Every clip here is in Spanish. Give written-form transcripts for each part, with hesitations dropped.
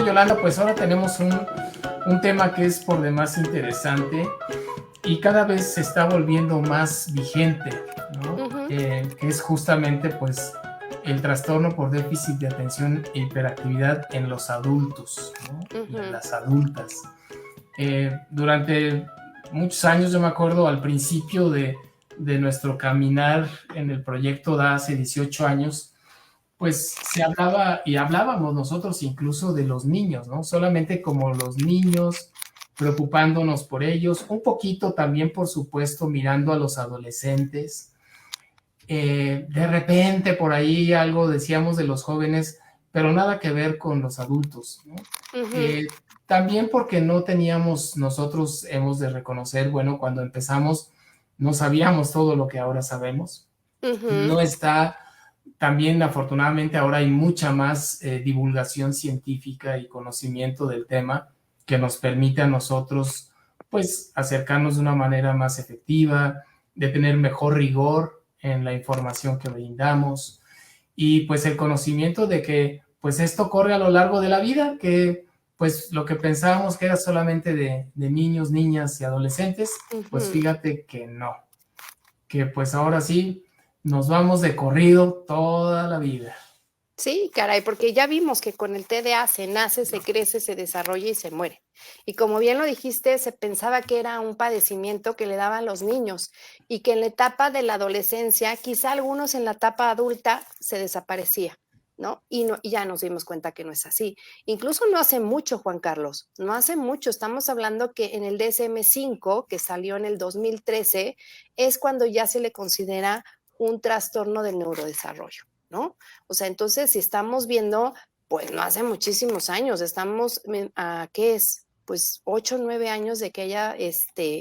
Yolanda, pues ahora tenemos un tema que es por demás interesante y cada vez se está volviendo más vigente, ¿no? Que es justamente pues el trastorno por déficit de atención e hiperactividad en los adultos, ¿no? Y en las adultas. Durante muchos años, yo me acuerdo al principio de nuestro caminar en el proyecto DA hace 18 años, pues se hablaba y hablábamos nosotros incluso de los niños, ¿no? Solamente como los niños, preocupándonos por ellos, un poquito también, por supuesto, mirando a los adolescentes. De repente por ahí algo decíamos de los jóvenes, pero nada que ver con los adultos, ¿no? También porque no teníamos, nosotros hemos de reconocer, bueno, cuando empezamos no sabíamos todo lo que ahora sabemos. No está, también afortunadamente ahora hay mucha más divulgación científica y conocimiento del tema que nos permite a nosotros pues acercarnos de una manera más efectiva, de tener mejor rigor en la información que brindamos y pues el conocimiento de que pues esto corre a lo largo de la vida, que pues lo que pensábamos que era solamente de niños, niñas y adolescentes, pues fíjate que no, que pues ahora sí nos vamos de corrido toda la vida. Sí, caray, porque ya vimos que con el TDA se nace, se crece, se desarrolla y se muere. Y como bien lo dijiste, se pensaba que era un padecimiento que le daban los niños y que en la etapa de la adolescencia, quizá algunos en la etapa adulta, se desaparecía, ¿no? Y ya nos dimos cuenta que no es así. Incluso no hace mucho, Juan Carlos, no hace mucho. Estamos hablando que en el DSM-5, que salió en el 2013, es cuando ya se le considera un trastorno del neurodesarrollo, ¿no? O sea, entonces, si estamos viendo, pues no hace muchísimos años, estamos a, ¿qué es? Pues 8 o 9 años de que haya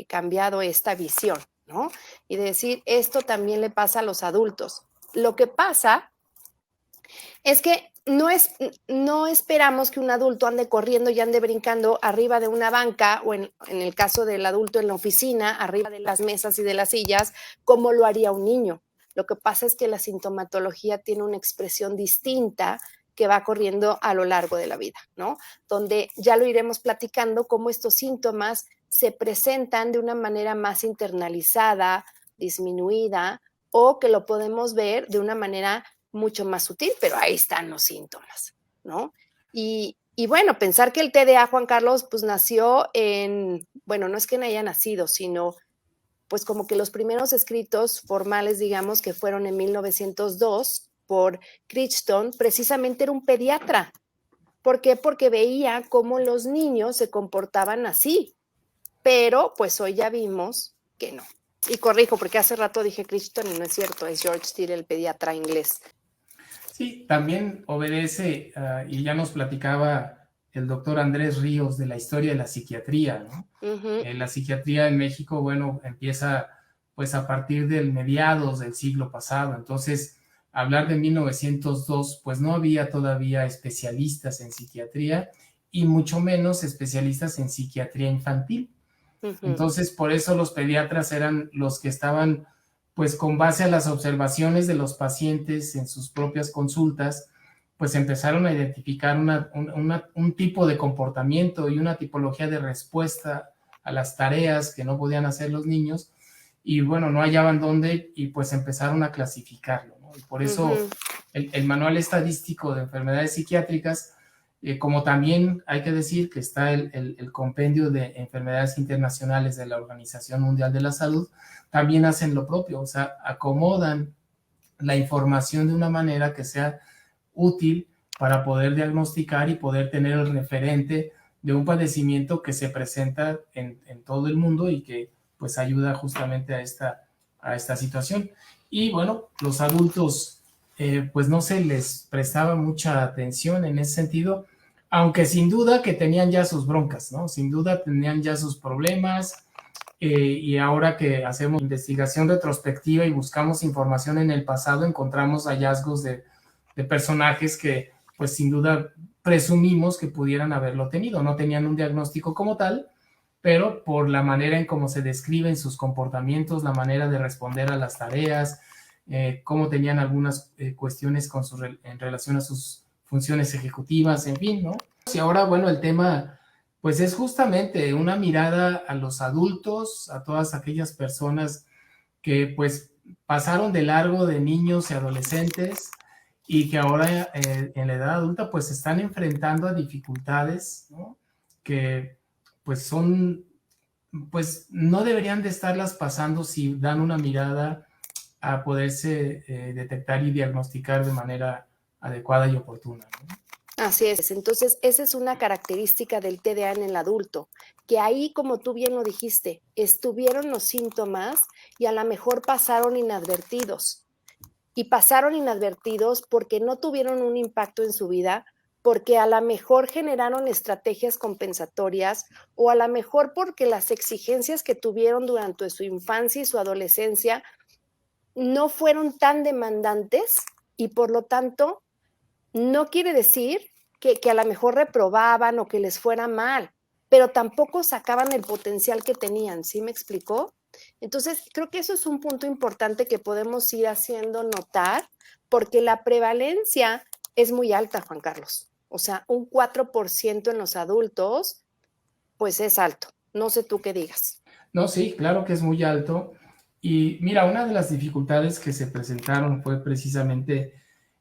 cambiado esta visión, ¿no? Y de decir, esto también le pasa a los adultos. Lo que pasa es que no esperamos que un adulto ande corriendo y ande brincando arriba de una banca o en el caso del adulto en la oficina, arriba de las mesas y de las sillas, como lo haría un niño. Lo que pasa es que la sintomatología tiene una expresión distinta que va corriendo a lo largo de la vida, ¿no? Donde ya lo iremos platicando cómo estos síntomas se presentan de una manera más internalizada, disminuida, o que lo podemos ver de una manera mucho más sutil, pero ahí están los síntomas, ¿no? Y bueno, pensar que el TDA, Juan Carlos, pues nació bueno, no es que no haya nacido, sino pues como que los primeros escritos formales, digamos, que fueron en 1902 por Crichton, precisamente era un pediatra. ¿Por qué? Porque veía cómo los niños se comportaban así, pero pues hoy ya vimos que no. Y corrijo, porque hace rato dije Crichton y no es cierto, es George Steele, el pediatra inglés. Sí, también obedece, y ya nos platicaba el doctor Andrés Ríos de la historia de la psiquiatría, ¿no? La psiquiatría en México, bueno, empieza pues a partir del mediados del siglo pasado, entonces hablar de 1902, pues no había todavía especialistas en psiquiatría y mucho menos especialistas en psiquiatría infantil. Entonces, por eso los pediatras eran los que estaban pues con base a las observaciones de los pacientes en sus propias consultas, pues empezaron a identificar un tipo de comportamiento y una tipología de respuesta a las tareas que no podían hacer los niños, y bueno, no hallaban dónde, y pues empezaron a clasificarlo, ¿no? Y por eso el manual estadístico de enfermedades psiquiátricas, como también hay que decir que está el compendio de enfermedades internacionales de la Organización Mundial de la Salud, también hacen lo propio, o sea, acomodan la información de una manera que sea útil para poder diagnosticar y poder tener el referente de un padecimiento que se presenta en todo el mundo y que pues ayuda justamente a esta situación. Y bueno, los adultos pues no se les prestaba mucha atención en ese sentido, aunque sin duda que tenían ya sus broncas, ¿no? Sin duda tenían ya sus problemas, y ahora que hacemos investigación retrospectiva y buscamos información en el pasado, encontramos hallazgos de personajes que pues sin duda presumimos que pudieran haberlo tenido. No tenían un diagnóstico como tal, pero por la manera en cómo se describen sus comportamientos, la manera de responder a las tareas, cómo tenían algunas cuestiones en relación a sus funciones ejecutivas, en fin, ¿no? Y ahora, bueno, el tema, pues es justamente una mirada a los adultos, a todas aquellas personas que pues pasaron de largo de niños y adolescentes y que ahora en la edad adulta pues se están enfrentando a dificultades, ¿no? Que pues son, pues no deberían de estarlas pasando si dan una mirada a poderse detectar y diagnosticar de manera adecuada y oportuna, ¿no? Así es. Entonces, esa es una característica del TDA en el adulto, que ahí, como tú bien lo dijiste, estuvieron los síntomas y a lo mejor pasaron inadvertidos. Y pasaron inadvertidos porque no tuvieron un impacto en su vida, porque a lo mejor generaron estrategias compensatorias o a lo mejor porque las exigencias que tuvieron durante su infancia y su adolescencia no fueron tan demandantes y por lo tanto no quiere decir que a lo mejor reprobaban o que les fuera mal, pero tampoco sacaban el potencial que tenían, ¿sí me explicó? Entonces, creo que eso es un punto importante que podemos ir haciendo notar, porque la prevalencia es muy alta, Juan Carlos. O sea, un 4% en los adultos, pues es alto. No sé tú qué digas. No, sí, claro que es muy alto. Y mira, una de las dificultades que se presentaron fue precisamente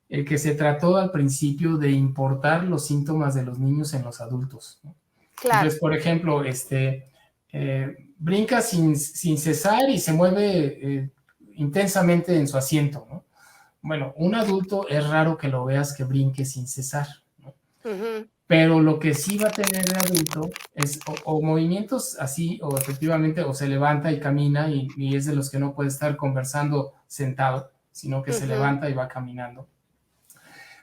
el que se trató al principio de importar los síntomas de los niños en los adultos, ¿no? Claro. Entonces, por ejemplo, brinca sin cesar y se mueve intensamente en su asiento, ¿no? Bueno, un adulto es raro que lo veas que brinque sin cesar, ¿no? Uh-huh. Pero lo que sí va a tener de adulto es o movimientos así, o efectivamente, o se levanta y camina y es de los que no puede estar conversando sentado, sino que se levanta y va caminando.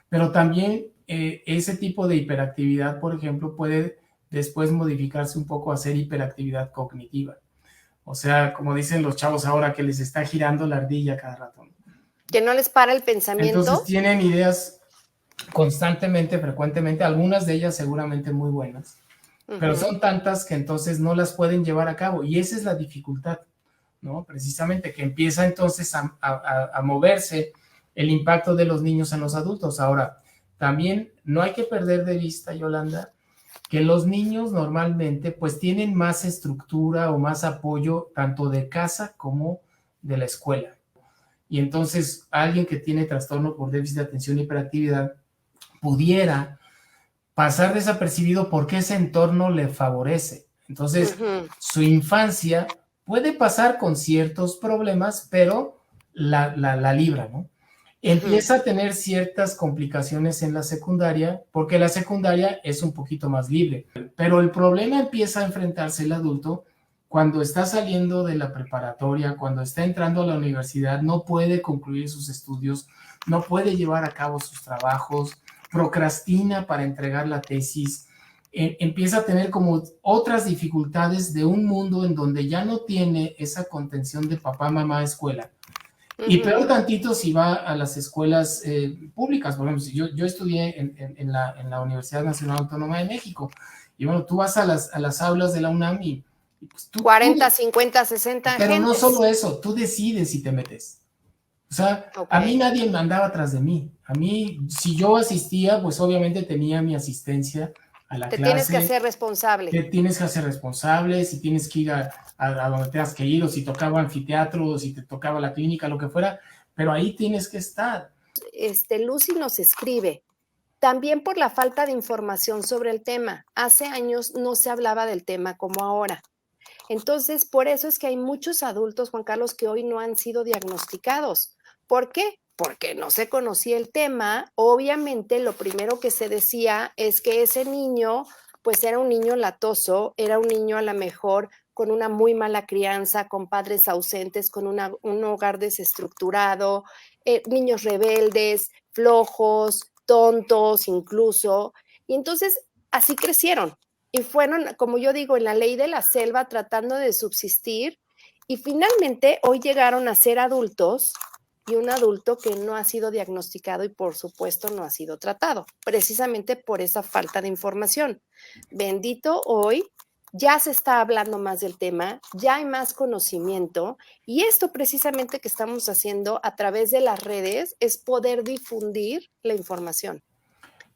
Pero también ese tipo de hiperactividad, por ejemplo, puede después modificarse un poco a ser hiperactividad cognitiva. O sea, como dicen los chavos ahora, que les está girando la ardilla cada rato. Que no les para el pensamiento. Entonces tienen ideas constantemente, frecuentemente, algunas de ellas seguramente muy buenas, pero son tantas que entonces no las pueden llevar a cabo y esa es la dificultad, ¿no? Precisamente que empieza entonces a moverse el impacto de los niños en los adultos. Ahora, también no hay que perder de vista, Yolanda, que los niños normalmente pues tienen más estructura o más apoyo tanto de casa como de la escuela. Y entonces alguien que tiene trastorno por déficit de atención y hiperactividad pudiera pasar desapercibido porque ese entorno le favorece. Entonces, su infancia puede pasar con ciertos problemas, pero la libra, ¿no? Empieza a tener ciertas complicaciones en la secundaria, porque la secundaria es un poquito más libre, pero el problema empieza a enfrentarse el adulto cuando está saliendo de la preparatoria, cuando está entrando a la universidad, no puede concluir sus estudios, no puede llevar a cabo sus trabajos, procrastina para entregar la tesis, empieza a tener como otras dificultades de un mundo en donde ya no tiene esa contención de papá, mamá, escuela. Y peor tantito si va a las escuelas públicas. Por ejemplo, yo estudié en la Universidad Nacional Autónoma de México. Y bueno, tú vas a las aulas de la UNAM y pues 40, 50, 60 pero gentes. no solo eso, tú decides si te metes. O sea, a mí nadie me andaba atrás de mí. A mí, si yo asistía, pues obviamente tenía mi asistencia a la Te clase. tienes que hacer responsable. Te tienes que hacer responsable, si tienes que ir a donde tengas que ir, o si tocaba anfiteatro, o si te tocaba la clínica, lo que fuera, pero ahí tienes que estar. Lucy nos escribe, también por la falta de información sobre el tema. Hace años no se hablaba del tema como ahora. Entonces, por eso es que hay muchos adultos, Juan Carlos, que hoy no han sido diagnosticados. ¿Por qué? Porque no se conocía el tema. Obviamente, lo primero que se decía es que ese niño, pues era un niño latoso, era un niño a lo mejor con una muy mala crianza, con padres ausentes, con un hogar desestructurado, niños rebeldes, flojos, tontos incluso. Y entonces, así crecieron. Y fueron, como yo digo, en la ley de la selva tratando de subsistir y finalmente hoy llegaron a ser adultos y un adulto que no ha sido diagnosticado y por supuesto no ha sido tratado, precisamente por esa falta de información. Bendito hoy, ya se está hablando más del tema, ya hay más conocimiento y esto precisamente que estamos haciendo a través de las redes es poder difundir la información.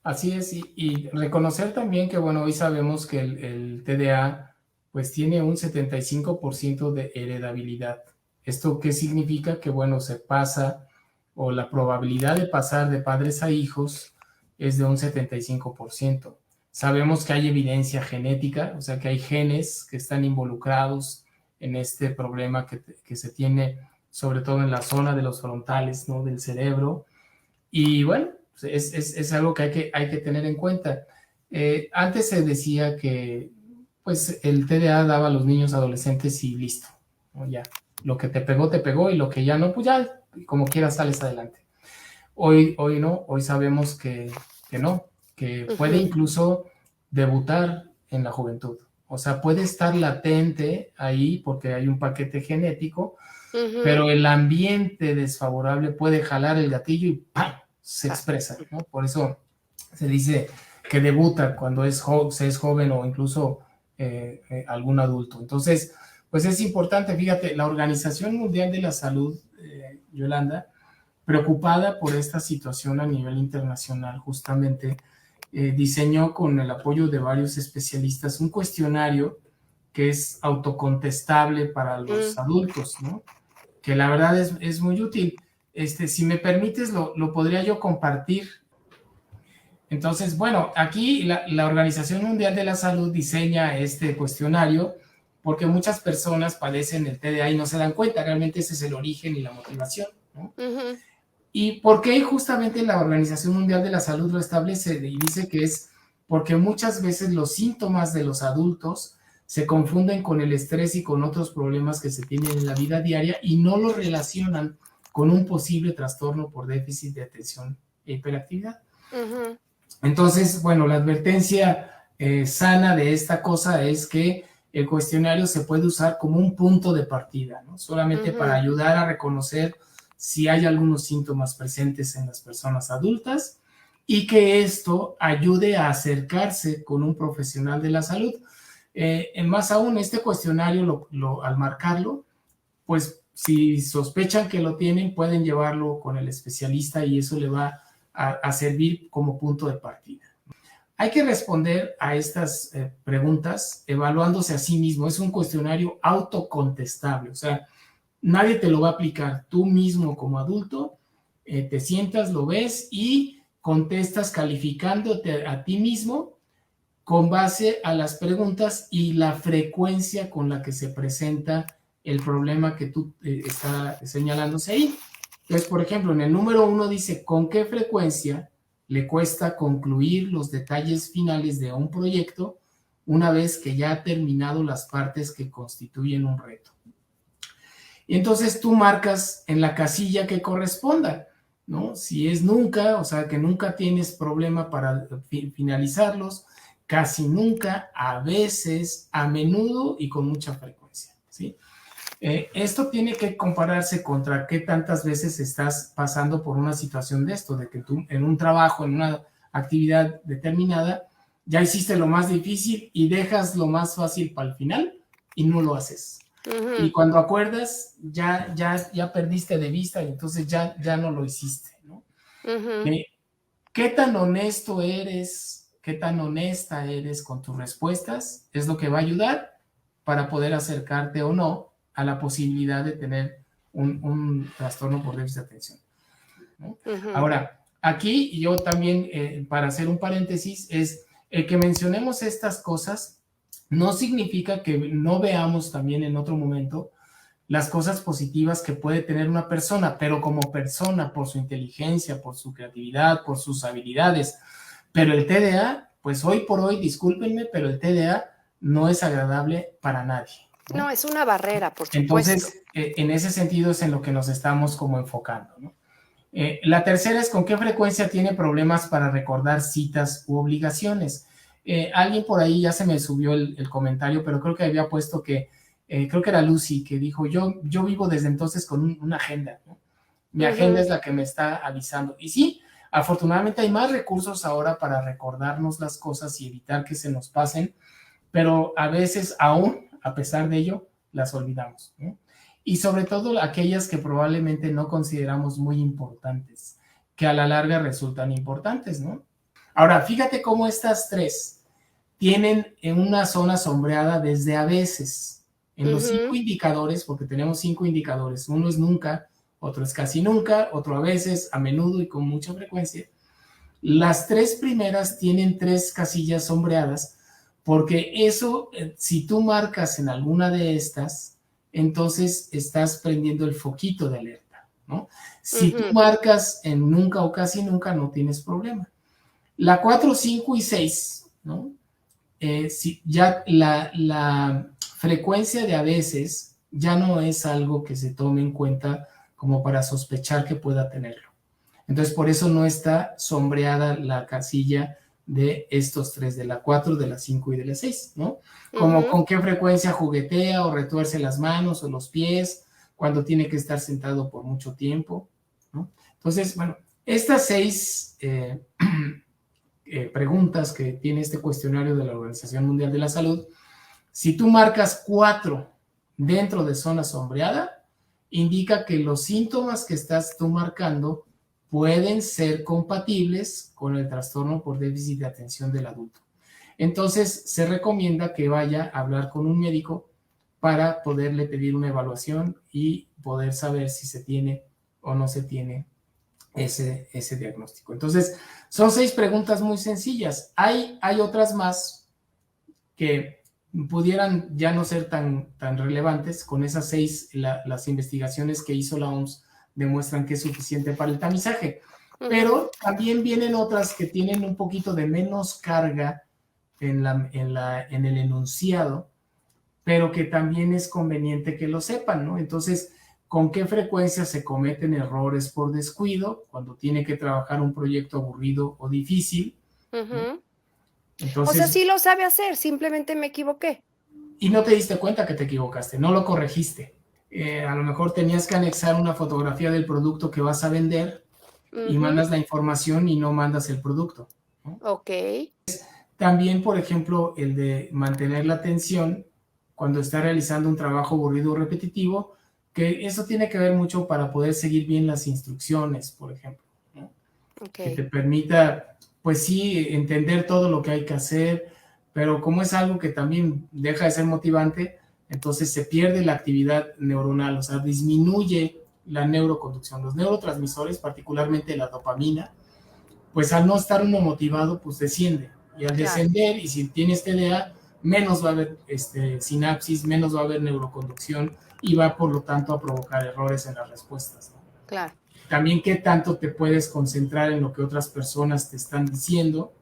Así es, y reconocer también que, bueno, hoy sabemos que el TDA pues tiene un 75% de heredabilidad. ¿Esto qué significa? Que, bueno, se pasa, o la probabilidad de pasar de padres a hijos es de un 75%. Sabemos que hay evidencia genética, o sea que hay genes que están involucrados en este problema que se tiene sobre todo en la zona de los frontales, ¿no?, del cerebro. Y bueno, es algo que hay que tener en cuenta. Antes se decía que pues el TDA daba a los niños adolescentes y listo, ¿no? Ya, lo que te pegó y lo que ya no, pues ya como quieras sales adelante. Hoy no, hoy sabemos que no, que puede incluso debutar en la juventud. O sea, puede estar latente ahí porque hay un paquete genético, pero el ambiente desfavorable puede jalar el gatillo y ¡pam!, se expresa, ¿no? Por eso se dice que debuta cuando se es joven o incluso algún adulto. Entonces, pues es importante, fíjate, la Organización Mundial de la Salud, Yolanda, preocupada por esta situación a nivel internacional, justamente diseñó con el apoyo de varios especialistas un cuestionario que es autocontestable para los adultos, ¿no? Que la verdad es muy útil. Si me permites, lo podría yo compartir. Entonces, bueno, aquí la Organización Mundial de la Salud diseña este cuestionario porque muchas personas padecen el TDA y no se dan cuenta, realmente ese es el origen y la motivación, ¿no? ¿Y por qué justamente la Organización Mundial de la Salud lo establece? Y dice que es porque muchas veces los síntomas de los adultos se confunden con el estrés y con otros problemas que se tienen en la vida diaria y no lo relacionan con un posible trastorno por déficit de atención e hiperactividad. Entonces, bueno, la advertencia sana de esta cosa es que el cuestionario se puede usar como un punto de partida, ¿no? Solamente para ayudar a reconocer si hay algunos síntomas presentes en las personas adultas y que esto ayude a acercarse con un profesional de la salud. Más aún, este cuestionario, al marcarlo, pues si sospechan que lo tienen, pueden llevarlo con el especialista y eso le va a servir como punto de partida. Hay que responder a estas preguntas evaluándose a sí mismo. Es un cuestionario autocontestable, o sea, nadie te lo va a aplicar. Tú mismo como adulto te sientas, lo ves y contestas calificándote a ti mismo con base a las preguntas y la frecuencia con la que se presenta el problema que tú está señalándose ahí. Entonces, por ejemplo, en el número 1 dice, ¿con qué frecuencia le cuesta concluir los detalles finales de un proyecto una vez que ya ha terminado las partes que constituyen un reto? Y entonces tú marcas en la casilla que corresponda, ¿no? Si es nunca, o sea, que nunca tienes problema para finalizarlos, casi nunca, a veces, a menudo y con mucha frecuencia, ¿sí? Esto tiene que compararse contra qué tantas veces estás pasando por una situación de esto, de que tú en un trabajo, en una actividad determinada, ya hiciste lo más difícil y dejas lo más fácil para el final y no lo haces. Y cuando acuerdas, ya perdiste de vista y entonces ya no lo hiciste, ¿no? ¿Qué tan honesto eres, qué tan honesta eres con tus respuestas? Es lo que va a ayudar para poder acercarte o no a la posibilidad de tener un trastorno por déficit de atención, ¿no? Ahora, aquí yo también, para hacer un paréntesis, es el que mencionemos estas cosas no significa que no veamos también en otro momento las cosas positivas que puede tener una persona, pero como persona, por su inteligencia, por su creatividad, por sus habilidades. Pero el TDA, pues hoy por hoy, discúlpenme, pero el TDA no es agradable para nadie, ¿no? No, es una barrera, por supuesto. Entonces, en ese sentido es en lo que nos estamos como enfocando, ¿no? La tercera es con qué frecuencia tiene problemas para recordar citas u obligaciones. Alguien por ahí ya se me subió el comentario, pero creo que había puesto que, creo que era Lucy, que dijo, yo vivo desde entonces con una agenda, ¿no? Mi agenda es la que me está avisando. Y sí, afortunadamente hay más recursos ahora para recordarnos las cosas y evitar que se nos pasen, pero a veces aún, a pesar de ello, las olvidamos, ¿no? Y sobre todo aquellas que probablemente no consideramos muy importantes, que a la larga resultan importantes, ¿no? Ahora, fíjate cómo estas tres tienen en una zona sombreada desde a veces. En los 5 indicadores, porque tenemos 5 indicadores, uno es nunca, otro es casi nunca, otro a veces, a menudo y con mucha frecuencia. Las tres primeras tienen 3 casillas sombreadas, porque eso, si tú marcas en alguna de estas, entonces estás prendiendo el foquito de alerta, ¿no? Si tú marcas en nunca o casi nunca, no tienes problema. La 4, 5 y 6, ¿no? Si ya la frecuencia de a veces ya no es algo que se tome en cuenta como para sospechar que pueda tenerlo. Entonces, por eso no está sombreada la casilla de estos tres, de la 4, de la 5 y de la 6, ¿no? Como con qué frecuencia juguetea o retuerce las manos o los pies, cuando tiene que estar sentado por mucho tiempo, ¿no? Entonces, bueno, estas 6 preguntas que tiene este cuestionario de la Organización Mundial de la Salud, si tú marcas 4 dentro de zona sombreada, indica que los síntomas que estás tú marcando pueden ser compatibles con el trastorno por déficit de atención del adulto. Entonces, se recomienda que vaya a hablar con un médico para poderle pedir una evaluación y poder saber si se tiene o no se tiene ese diagnóstico. Entonces, son 6 preguntas muy sencillas. Hay otras más que pudieran ya no ser tan relevantes. Con esas 6, las investigaciones que hizo la OMS demuestran que es suficiente para el tamizaje. Pero también vienen otras que tienen un poquito de menos carga en el enunciado, pero que también es conveniente que lo sepan, ¿no? Entonces, ¿con qué frecuencia se cometen errores por descuido cuando tiene que trabajar un proyecto aburrido o difícil? Entonces, o sea, sí lo sabe hacer, simplemente me equivoqué. Y no te diste cuenta que te equivocaste, no lo corregiste. A lo mejor tenías que anexar una fotografía del producto que vas a vender y mandas la información y no mandas el producto, ¿no? Ok. También, por ejemplo, el de mantener la atención cuando está realizando un trabajo aburrido o repetitivo, que eso tiene que ver mucho para poder seguir bien las instrucciones, por ejemplo, ¿no? Que te permita, pues sí, entender todo lo que hay que hacer, pero como es algo que también deja de ser motivante, entonces se pierde la actividad neuronal, o sea, disminuye la neuroconducción. Los neurotransmisores, particularmente la dopamina, pues al no estar uno motivado, pues desciende. Y al descender, y si tienes TDA, menos va a haber sinapsis, menos va a haber neuroconducción y va, por lo tanto, a provocar errores en las respuestas, ¿no? Claro. También qué tanto te puedes concentrar en lo que otras personas te están diciendo,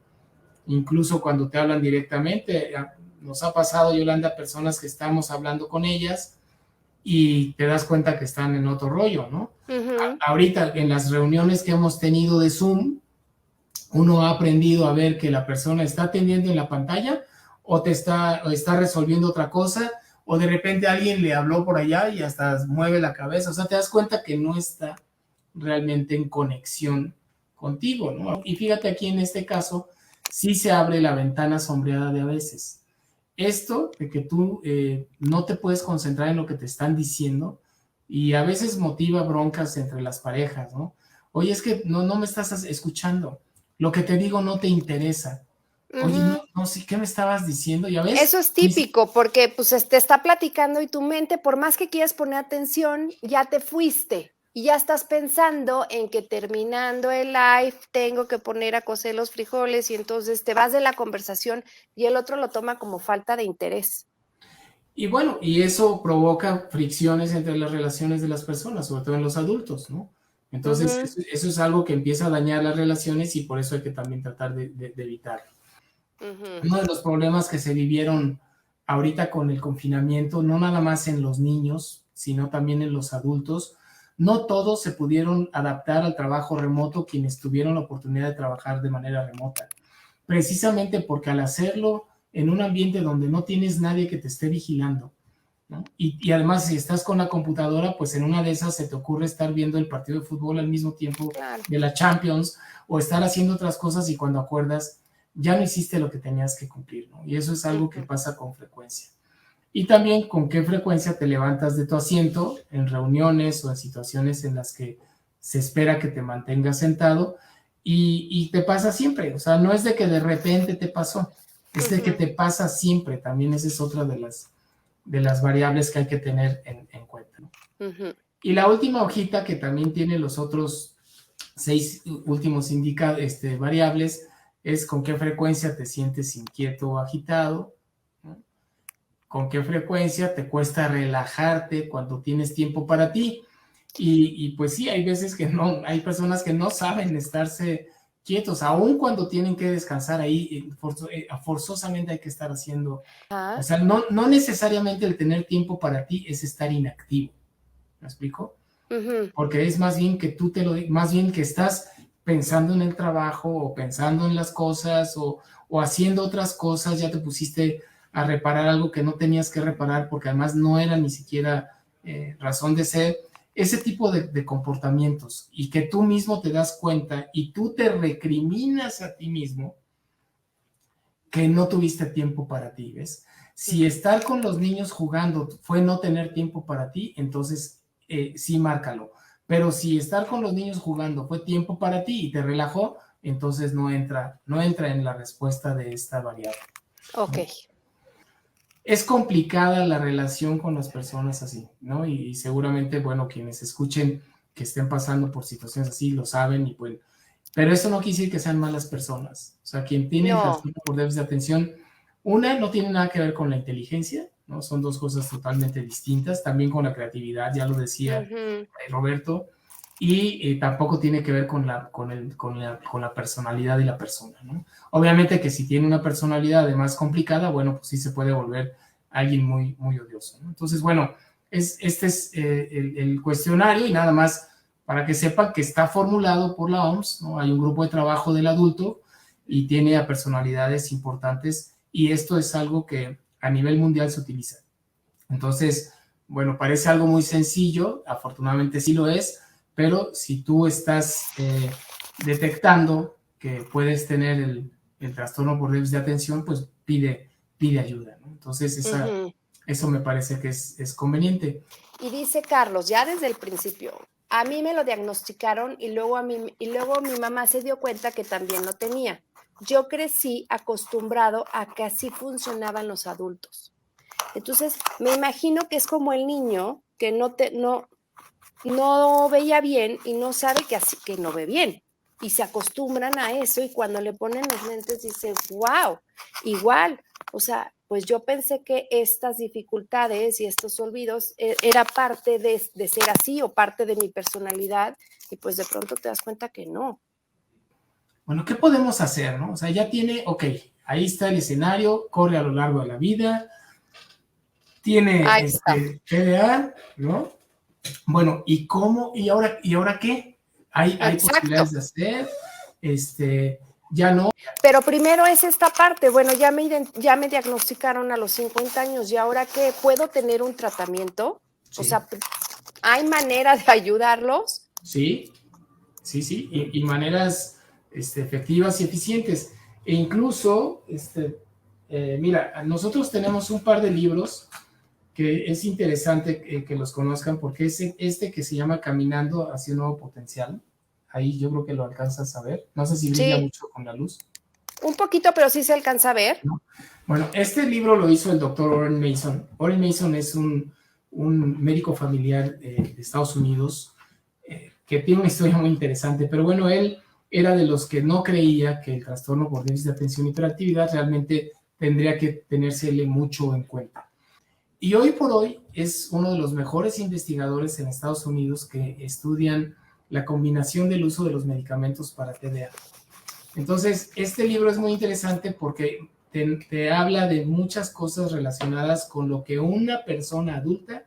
incluso cuando te hablan directamente. Nos ha pasado, Yolanda, personas que estamos hablando con ellas y te das cuenta que están en otro rollo, ¿no? Ahorita, en las reuniones que hemos tenido de Zoom, uno ha aprendido a ver que la persona está atendiendo en la pantalla o está resolviendo otra cosa, o de repente alguien le habló por allá y hasta mueve la cabeza. O sea, te das cuenta que no está realmente en conexión contigo, ¿no? Y fíjate aquí en este caso, sí se abre la ventana sombreada de a veces. Esto de que tú no te puedes concentrar en lo que te están diciendo y a veces motiva broncas entre las parejas, ¿no? Oye, es que no me estás escuchando. Lo que te digo no te interesa. Oye, no sé, ¿qué me estabas diciendo? ¿Ya ves? Eso es típico, porque pues te está platicando y tu mente, por más que quieras poner atención, ya te fuiste y ya estás pensando en que terminando el live tengo que poner a cocer los frijoles y entonces te vas de la conversación y el otro lo toma como falta de interés. Y bueno, y eso provoca fricciones entre las relaciones de las personas, sobre todo en los adultos, ¿no? Entonces, eso es algo que empieza a dañar las relaciones y por eso hay que también tratar de evitarlo. Uno de los problemas que se vivieron ahorita con el confinamiento, no nada más en los niños, sino también en los adultos, no todos se pudieron adaptar al trabajo remoto quienes tuvieron la oportunidad de trabajar de manera remota. Precisamente porque al hacerlo en un ambiente donde no tienes nadie que te esté vigilando, ¿no? Y además, si estás con la computadora, pues en una de esas se te ocurre estar viendo el partido de fútbol al mismo tiempo de la Champions o estar haciendo otras cosas y cuando acuerdas ya no hiciste lo que tenías que cumplir, ¿no? Y eso es algo que pasa con frecuencia. Y también con qué frecuencia te levantas de tu asiento en reuniones o en situaciones en las que se espera que te mantengas sentado y te pasa siempre, o sea, no es de que de repente te pasó, es de que te pasa siempre, también esa es otra de las variables que hay que tener en cuenta, ¿no? Y la última hojita que también tiene los otros 6 últimos variables es con qué frecuencia te sientes inquieto o agitado, ¿no? Con qué frecuencia te cuesta relajarte cuando tienes tiempo para ti. Y pues sí, hay veces que no, hay personas que no saben estarse quietos, aun cuando tienen que descansar ahí, forzosamente hay que estar haciendo, o sea, no necesariamente el tener tiempo para ti es estar inactivo, ¿me explico? Porque es más bien que más bien que estás pensando en el trabajo o pensando en las cosas o haciendo otras cosas, ya te pusiste a reparar algo que no tenías que reparar porque además no era ni siquiera razón de ser, ese tipo de comportamientos y que tú mismo te das cuenta y tú te recriminas a ti mismo que no tuviste tiempo para ti, ¿ves? Si estar con los niños jugando fue no tener tiempo para ti, entonces sí márcalo. Pero si estar con los niños jugando fue tiempo para ti y te relajó, entonces no entra en la respuesta de esta variable. Ok. ¿No? Es complicada la relación con las personas así, ¿no? Y seguramente, bueno, quienes escuchen que estén pasando por situaciones así lo saben y pues, pero eso no quiere decir que sean malas personas. O sea, quien tiene el trastorno por déficit de atención, una, no tiene nada que ver con la inteligencia, ¿no? Son dos cosas totalmente distintas, también con la creatividad, ya lo decía Roberto, y tampoco tiene que ver con la personalidad de la persona, ¿no? Obviamente que si tiene una personalidad además complicada, bueno, pues sí se puede volver alguien muy, muy odioso, ¿no? Entonces, bueno, este es el cuestionario y nada más para que sepan que está formulado por la OMS, ¿no? Hay un grupo de trabajo del adulto y tiene a personalidades importantes y esto es algo que a nivel mundial se utiliza. Entonces, bueno, parece algo muy sencillo, afortunadamente sí lo es, pero si tú estás detectando que puedes tener el trastorno por déficit de atención, pues pide ayuda, ¿no? Entonces, eso me parece que es conveniente. Y dice Carlos, ya desde el principio, a mí me lo diagnosticaron y luego mi mamá se dio cuenta que también lo tenía. Yo crecí acostumbrado a que así funcionaban los adultos. Entonces, me imagino que es como el niño que no veía bien y no sabe que no ve bien. Y se acostumbran a eso y cuando le ponen los lentes dice, wow, igual. O sea, pues yo pensé que estas dificultades y estos olvidos era parte de ser así o parte de mi personalidad y pues de pronto te das cuenta que no. Bueno, ¿qué podemos hacer, no? O sea, ya tiene, ok, ahí está el escenario, corre a lo largo de la vida, tiene TDA, ¿no? Bueno, ¿y cómo? ¿Y ahora qué? Hay posibilidades de hacer, ya no. Pero primero es esta parte, bueno, ya me diagnosticaron a los 50 años y ahora qué, ¿puedo tener un tratamiento? Sí. O sea, ¿hay manera de ayudarlos? Sí, y maneras efectivas y eficientes. E incluso, mira, nosotros tenemos un par de libros que es interesante que los conozcan porque es que se llama Caminando hacia un nuevo potencial. Ahí yo creo que lo alcanzas a ver. No sé si brilla mucho con la luz. Un poquito, pero sí se alcanza a ver. ¿No? Bueno, este libro lo hizo el doctor Oren Mason. Oren Mason es un médico familiar de Estados Unidos que tiene una historia muy interesante, pero bueno, él era de los que no creía que el trastorno por déficit de atención y hiperactividad realmente tendría que tenérsele mucho en cuenta. Y hoy por hoy es uno de los mejores investigadores en Estados Unidos que estudian la combinación del uso de los medicamentos para TDA. Entonces, este libro es muy interesante porque te habla de muchas cosas relacionadas con lo que una persona adulta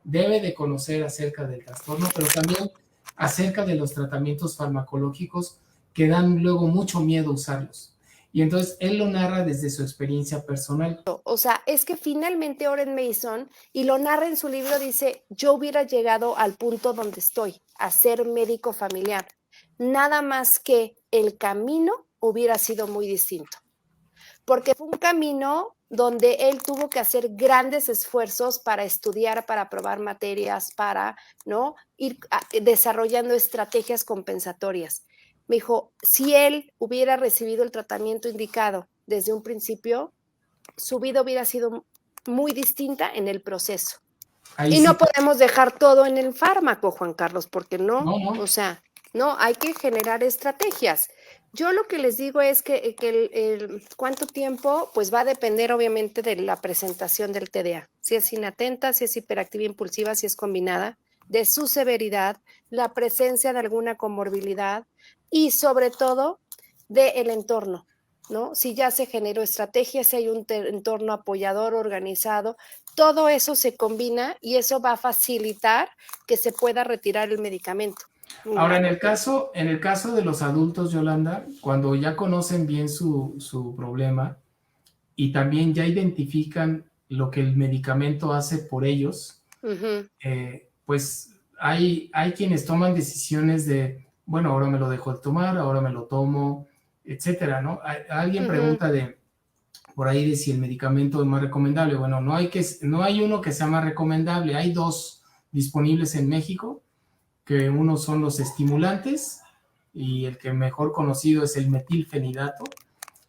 debe de conocer acerca del trastorno, pero también acerca de los tratamientos farmacológicos que dan luego mucho miedo usarlos. Y entonces él lo narra desde su experiencia personal. O sea, es que finalmente Oren Mason, y lo narra en su libro, dice, yo hubiera llegado al punto donde estoy, a ser médico familiar. Nada más que el camino hubiera sido muy distinto. Porque fue un camino donde él tuvo que hacer grandes esfuerzos para estudiar, para aprobar materias, para, ¿no?, ir desarrollando estrategias compensatorias. Me dijo, si él hubiera recibido el tratamiento indicado desde un principio, su vida hubiera sido muy distinta en el proceso. Ahí y sí. no podemos dejar todo en el fármaco, Juan Carlos, porque no. No. O sea, no, hay que generar estrategias. Yo lo que les digo es que el cuánto tiempo, pues va a depender obviamente de la presentación del TDA, si es inatenta, si es hiperactiva impulsiva, si es combinada, de su severidad, la presencia de alguna comorbilidad y sobre todo del entorno, ¿no? Si ya se generó estrategia, si hay un entorno apoyador organizado, todo eso se combina y eso va a facilitar que se pueda retirar el medicamento. Ahora, en el caso de los adultos, Yolanda, cuando ya conocen bien su problema y también ya identifican lo que el medicamento hace por ellos, pues hay quienes toman decisiones de, bueno, ahora me lo dejo de tomar, ahora me lo tomo, etcétera, ¿no? Alguien pregunta por ahí de si el medicamento es más recomendable. Bueno, no hay uno que sea más recomendable, hay dos disponibles en México, que uno son los estimulantes y el que mejor conocido es el metilfenidato,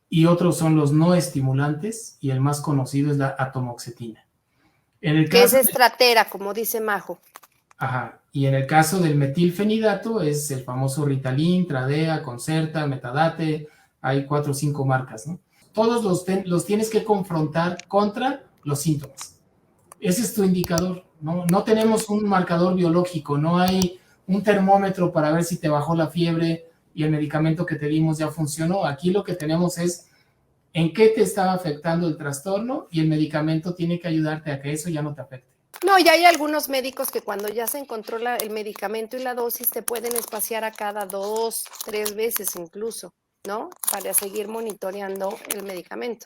y otros son los no estimulantes y el más conocido es la atomoxetina. Que es estratera, como dice Majo. Ajá, y en el caso del metilfenidato es el famoso Ritalin, Tradea, Concerta, Metadate, hay 4 o 5 marcas, ¿no? Todos los tienes que confrontar contra los síntomas. Ese es tu indicador, ¿no? No tenemos un marcador biológico, no hay un termómetro para ver si te bajó la fiebre y el medicamento que te dimos ya funcionó. Aquí lo que tenemos es en qué te estaba afectando el trastorno y el medicamento tiene que ayudarte a que eso ya no te afecte. No, y hay algunos médicos que cuando ya se encontró el medicamento y la dosis te pueden espaciar a cada 2, 3 veces incluso, ¿no? Para seguir monitoreando el medicamento.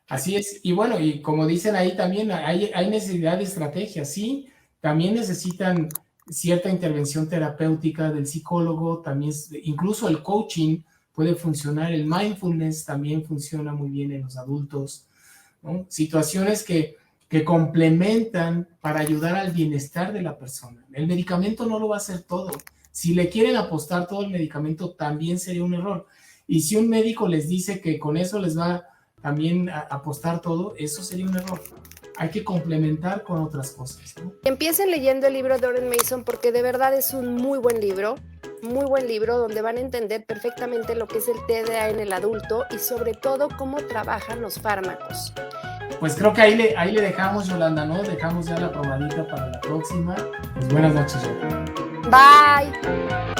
Así es, y bueno, y como dicen ahí también, hay necesidad de estrategia, sí, también necesitan cierta intervención terapéutica del psicólogo, también incluso el coaching puede funcionar, el mindfulness también funciona muy bien en los adultos, ¿no? Situaciones que complementan para ayudar al bienestar de la persona. El medicamento no lo va a hacer todo. Si le quieren apostar todo el medicamento, también sería un error. Y si un médico les dice que con eso les va también a apostar todo, eso sería un error. Hay que complementar con otras cosas, ¿no? Empiecen leyendo el libro de Orrin Mason porque de verdad es un muy buen libro donde van a entender perfectamente lo que es el TDA en el adulto y sobre todo cómo trabajan los fármacos. Pues creo que ahí le dejamos, Yolanda, ¿no? Dejamos ya la probadita para la próxima. Pues buenas noches, Yolanda. Bye.